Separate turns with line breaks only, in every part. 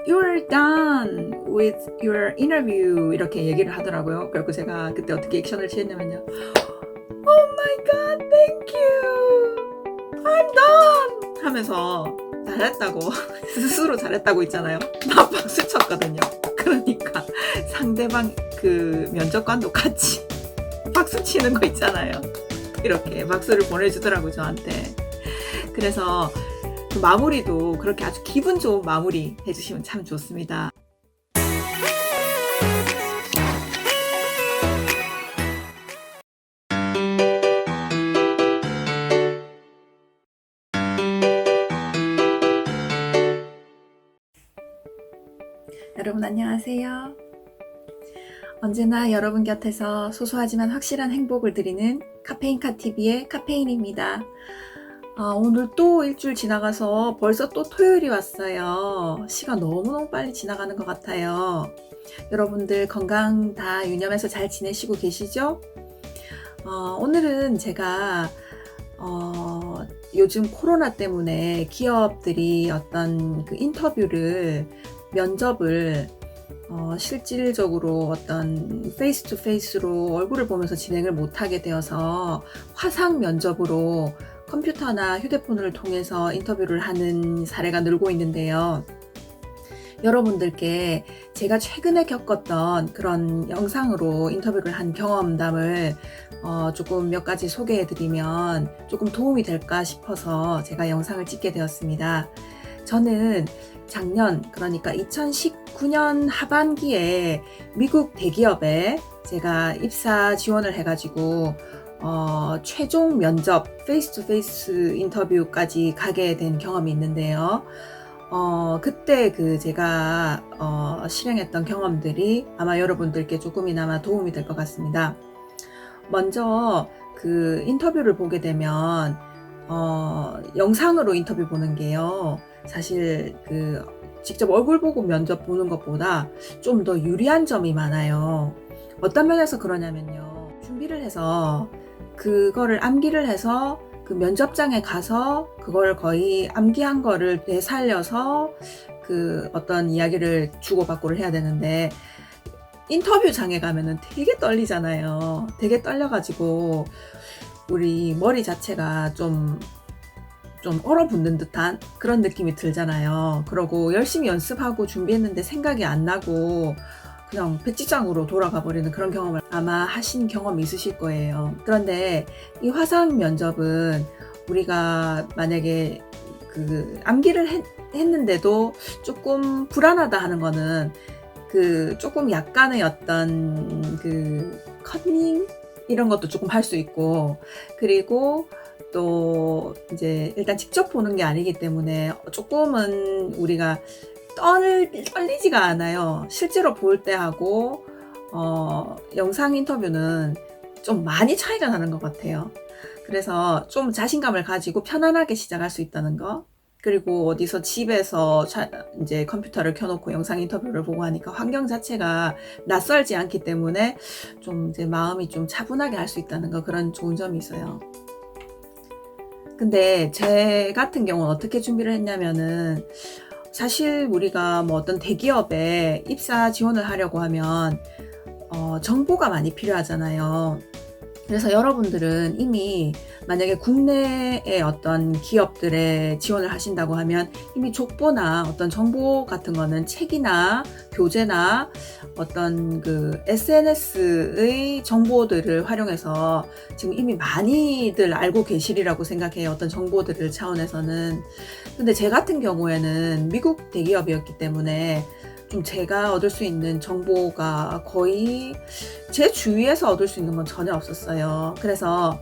You're done with your interview 이렇게 얘기를 하더라고요. 그리고 제가 그때 어떻게 액션을 취했냐면요. Oh my god, thank you. I'm done 하면서 잘했다고 스스로 잘했다고 있잖아요. 나 박수 쳤거든요. 그러니까 상대방 그 면접관도 같이 박수 치는 거 있잖아요. 이렇게 박수를 보내주더라고요, 저한테. 그래서 그 마무리도 그렇게 아주 기분 좋은 마무리 해주시면 참 좋습니다. 여러분 안녕하세요. 언제나 여러분 곁에서 소소하지만 확실한 행복을 드리는 카페인카TV의 카페인입니다. 오늘 또 일주일 지나가서 벌써 또 토요일이 왔어요. 시간 너무너무 빨리 지나가는 것 같아요. 여러분들 건강 다 유념해서 잘 지내시고 계시죠? 오늘은 제가 요즘 코로나 때문에 기업들이 어떤 그 인터뷰를 면접을 실질적으로 어떤 페이스 투 페이스로 얼굴을 보면서 진행을 못하게 되어서 화상 면접으로 컴퓨터나 휴대폰을 통해서 인터뷰를 하는 사례가 늘고 있는데요. 여러분들께 제가 최근에 겪었던 그런 영상으로 인터뷰를 한 경험담을 조금 몇 가지 소개해드리면 조금 도움이 될까 싶어서 제가 영상을 찍게 되었습니다. 저는 작년, 그러니까 2019년 하반기에 미국 대기업에 제가 입사 지원을 해가지고 최종 면접, 페이스 투 페이스 인터뷰까지 가게 된 경험이 있는데요. 그때 제가 실행했던 경험들이 아마 여러분들께 조금이나마 도움이 될 것 같습니다. 먼저 그 인터뷰를 보게 되면 영상으로 인터뷰 보는 게요. 사실 직접 얼굴 보고 면접 보는 것보다 좀 더 유리한 점이 많아요. 어떤 면에서 그러냐면요. 준비를 해서 그거를 암기를 해서 그 면접장에 가서 그걸 거의 암기한 거를 되살려서 그 어떤 이야기를 주고받고를 해야 되는데 인터뷰장에 가면은 되게 떨리잖아요. 되게 떨려가지고 우리 머리 자체가 좀 얼어붙는 듯한 그런 느낌이 들잖아요. 그러고 열심히 연습하고 준비했는데 생각이 안 나고 그냥 백지장으로 돌아가 버리는 그런 경험을 아마 하신 경험이 있으실 거예요. 그런데 이 화상 면접은 우리가 만약에 암기를 했는데도 조금 불안하다 하는 거는 조금 약간의 어떤 컨닝 이런 것도 조금 할 수 있고, 그리고 또 이제 일단 직접 보는 게 아니기 때문에 조금은 우리가 떨리지가 않아요. 실제로 볼 때 하고 영상 인터뷰는 좀 많이 차이가 나는 것 같아요. 그래서 좀 자신감을 가지고 편안하게 시작할 수 있다는 거, 그리고 어디서 집에서 이제 컴퓨터를 켜놓고 영상 인터뷰를 보고 하니까 환경 자체가 낯설지 않기 때문에 좀 이제 마음이 좀 차분하게 할 수 있다는 거, 그런 좋은 점이 있어요. 근데 제 같은 경우는 어떻게 준비를 했냐면은, 사실 우리가 뭐 어떤 대기업에 입사 지원을 하려고 하면 정보가 많이 필요하잖아요. 그래서 여러분들은 이미 만약에 국내의 어떤 기업들에 지원을 하신다고 하면 이미 족보나 어떤 정보 같은 거는 책이나 교재나 어떤 SNS의 정보들을 활용해서 지금 이미 많이들 알고 계시리라고 생각해요. 어떤 정보들을 차원에서는. 근데 제 같은 경우에는 미국 대기업이었기 때문에 좀 제가 얻을 수 있는 정보가 거의 제 주위에서 얻을 수 있는 건 전혀 없었어요. 그래서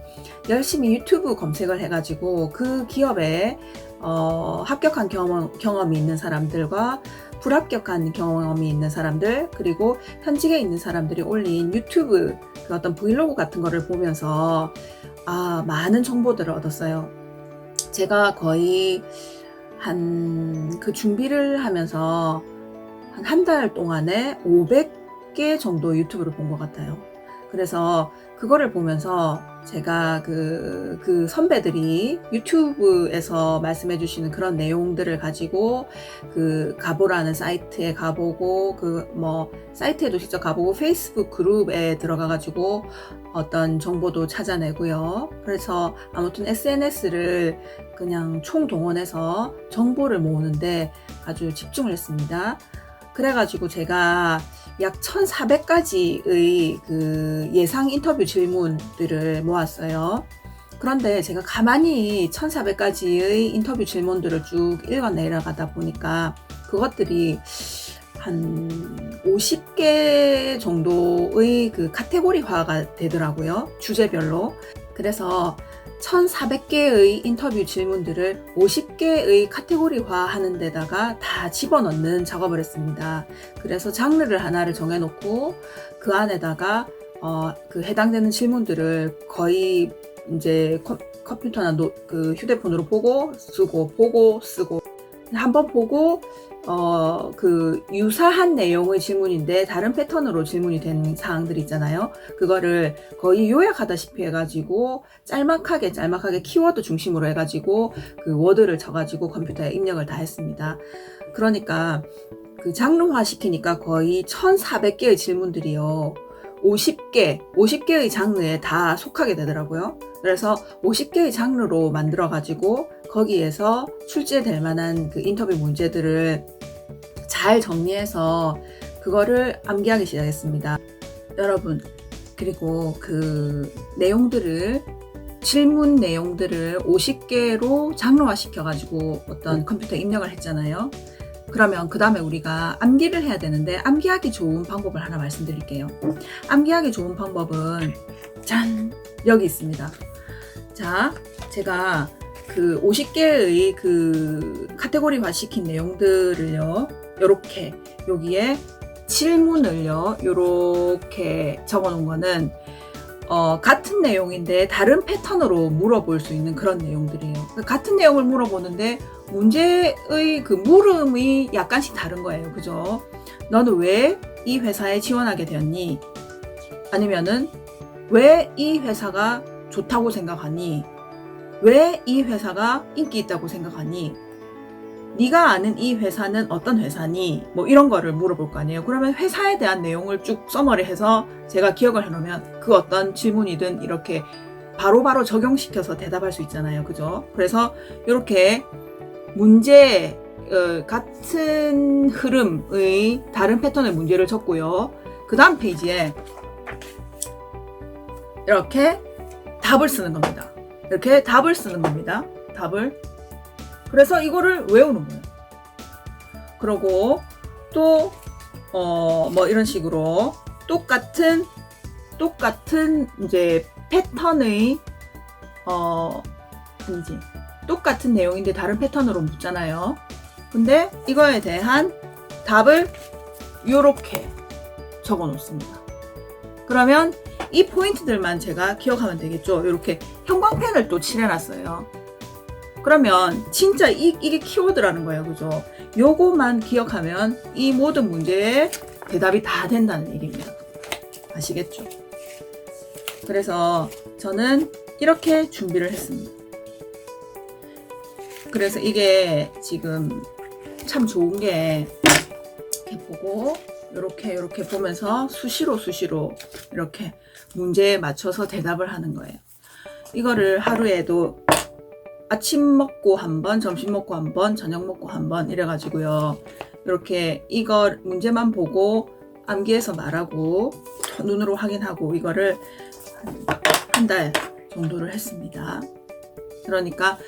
열심히 유튜브 검색을 해가지고 그 기업에 합격한 경험이 있는 사람들과 불합격한 경험이 있는 사람들, 그리고 현직에 있는 사람들이 올린 유튜브 어떤 브이로그 같은 거를 보면서 많은 정보들을 얻었어요. 제가 거의 준비를 하면서 한 달 동안에 500개 정도 유튜브를 본 것 같아요. 그래서 그거를 보면서 제가 그 선배들이 유튜브에서 말씀해 주시는 그런 내용들을 가지고 그 가보라는 사이트에 가보고 사이트에도 직접 가보고 페이스북 그룹에 들어가 가지고 어떤 정보도 찾아내고요. 그래서 아무튼 SNS를 그냥 총동원해서 정보를 모으는데 아주 집중을 했습니다. 그래가지고 제가 약 1,400가지의 그 예상 인터뷰 질문들을 모았어요. 그런데 제가 가만히 1,400가지의 인터뷰 질문들을 쭉 읽어 내려가다 보니까 그것들이 한 50개 정도의 그 카테고리화가 되더라고요. 주제별로. 그래서 1,400개의 인터뷰 질문들을 50개의 카테고리화 하는 데다가 다 집어넣는 작업을 했습니다. 그래서 장르를 하나를 정해놓고 그 안에다가 그 해당되는 질문들을 거의 이제 컴퓨터나 그 휴대폰으로 보고 쓰고 한번 보고 그 유사한 내용의 질문인데 다른 패턴으로 질문이 된 사항들 있잖아요. 그거를 거의 요약하다시피 해가지고 짤막하게 키워드 중심으로 해가지고 그 워드를 쳐가지고 컴퓨터에 입력을 다 했습니다. 그러니까 그 장르화 시키니까 거의 1,400개의 질문들이요. 50개의 장르에 다 속하게 되더라고요. 그래서 50개의 장르로 만들어가지고 거기에서 출제될 만한 그 인터뷰 문제들을 잘 정리해서 그거를 암기하기 시작했습니다. 여러분, 그리고 그 질문 내용들을 50개로 장르화 시켜가지고 어떤 컴퓨터에 입력을 했잖아요. 그러면 그 다음에 우리가 암기를 해야 되는데 암기하기 좋은 방법을 하나 말씀드릴게요. 암기하기 좋은 방법은 짠! 여기 있습니다. 자, 제가 그 50개의 그 카테고리화 시킨 내용들을요, 요렇게 여기에 질문을요, 요렇게 적어 놓은 거는 같은 내용인데 다른 패턴으로 물어볼 수 있는 그런 내용들이에요. 같은 내용을 물어보는데 문제의 그 물음이 약간씩 다른 거예요. 그죠? 너는 왜 이 회사에 지원하게 되었니? 아니면은 왜 이 회사가 좋다고 생각하니? 왜 이 회사가 인기 있다고 생각하니? 네가 아는 이 회사는 어떤 회사니? 뭐 이런 거를 물어볼 거 아니에요. 그러면 회사에 대한 내용을 쭉 써머리해서 제가 기억을 해놓으면 그 어떤 질문이든 이렇게 바로바로 적용시켜서 대답할 수 있잖아요. 그죠? 그래서 이렇게 문제 같은 흐름의 다른 패턴의 문제를 적고요. 그 다음 페이지에 이렇게 답을 쓰는 겁니다. 이렇게 답을 쓰는 겁니다. 답을. 그래서 이거를 외우는 거예요. 그러고 또 뭐 이런 식으로 똑같은 이제 패턴의 아니지. 똑같은 내용인데 다른 패턴으로 묻잖아요. 근데 이거에 대한 답을 요렇게 적어 놓습니다. 그러면 이 포인트들만 제가 기억하면 되겠죠. 이렇게 형광펜을 또 칠해놨어요. 그러면 진짜 이게 키워드라는 거예요. 그죠? 요거만 기억하면 이 모든 문제에 대답이 다 된다는 얘기입니다. 아시겠죠? 그래서 저는 이렇게 준비를 했습니다. 그래서 이게 지금 참 좋은 게 이렇게 보고 이렇게 보면서 수시로 이렇게 문제에 맞춰서 대답을 하는 거예요. 이거를 하루에도 아침 먹고 한 번, 점심 먹고 한 번, 저녁 먹고 한 번 이래가지고요. 이렇게 이거 문제만 보고 암기해서 말하고 눈으로 확인하고 이거를 한 달 정도를 했습니다. 그러니까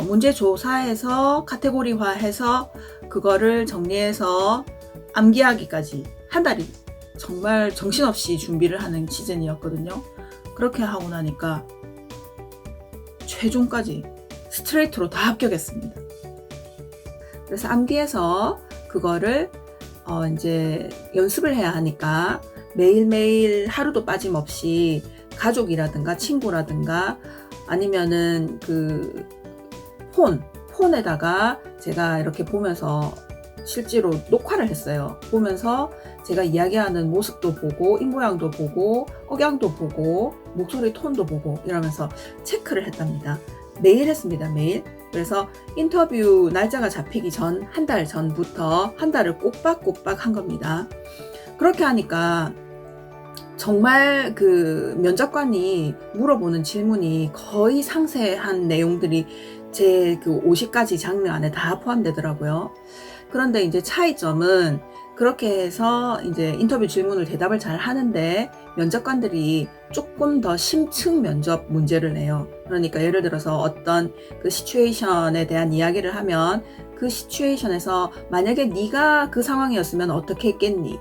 문제 조사해서 카테고리화해서 그거를 정리해서 암기하기까지 한 달이 정말 정신없이 준비를 하는 시즌이었거든요. 그렇게 하고 나니까 최종까지 스트레이트로 다 합격했습니다. 그래서 암기해서 그거를 이제 연습을 해야 하니까 매일매일 하루도 빠짐없이 가족이라든가 친구라든가 아니면은 그 폰에다가 제가 이렇게 보면서 실제로 녹화를 했어요. 보면서 제가 이야기하는 모습도 보고 입모양도 보고 억양도 보고 목소리 톤도 보고 이러면서 체크를 했답니다. 매일 했습니다. 매일. 그래서 인터뷰 날짜가 잡히기 전 한 달 전부터 한 달을 꼬박꼬박 한 겁니다. 그렇게 하니까 정말 그 면접관이 물어보는 질문이 거의 상세한 내용들이 제 그 50가지 장르 안에 다 포함되더라고요. 그런데 이제 차이점은 그렇게 해서 이제 인터뷰 질문을 대답을 잘 하는데 면접관들이 조금 더 심층 면접 문제를 내요. 그러니까 예를 들어서 어떤 그 시츄에이션에 대한 이야기를 하면 그 시츄에이션에서 만약에 네가 그 상황이었으면 어떻게 했겠니?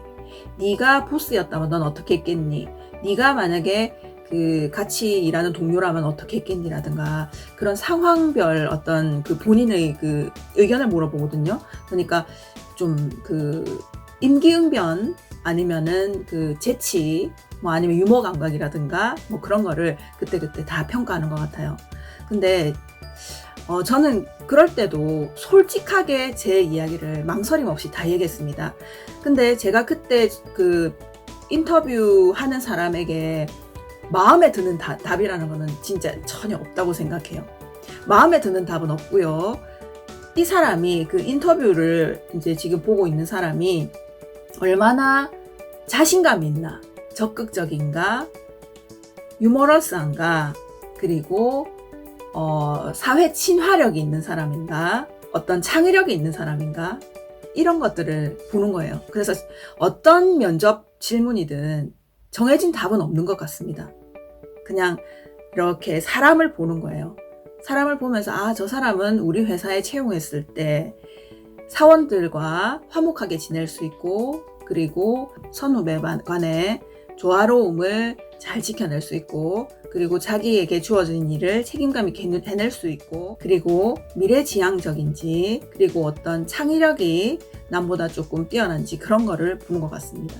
네가 보스였다면 넌 어떻게 했겠니? 네가 만약에 그 같이 일하는 동료라면 어떻게 했겠니라든가 그런 상황별 어떤 그 본인의 그 의견을 물어보거든요. 그러니까 좀 그 임기응변 아니면은 그 재치 뭐 아니면 유머 감각이라든가 뭐 그런 거를 그때그때 다 평가하는 것 같아요. 근데 저는 그럴 때도 솔직하게 제 이야기를 망설임 없이 다 얘기했습니다. 근데 제가 그때 그 인터뷰하는 사람에게 마음에 드는 답이라는 거는 진짜 전혀 없다고 생각해요. 마음에 드는 답은 없고요. 이 사람이 그 인터뷰를 이제 지금 보고 있는 사람이 얼마나 자신감이 있나, 적극적인가, 유머러스한가, 그리고 사회 친화력이 있는 사람인가, 어떤 창의력이 있는 사람인가, 이런 것들을 보는 거예요. 그래서 어떤 면접 질문이든 정해진 답은 없는 것 같습니다. 그냥 이렇게 사람을 보는 거예요. 사람을 보면서 아, 저 사람은 우리 회사에 채용했을 때 사원들과 화목하게 지낼 수 있고 그리고 선후배 간의 조화로움을 잘 지켜낼 수 있고 그리고 자기에게 주어진 일을 책임감 있게 해낼 수 있고 그리고 미래지향적인지 그리고 어떤 창의력이 남보다 조금 뛰어난지 그런 거를 보는 것 같습니다.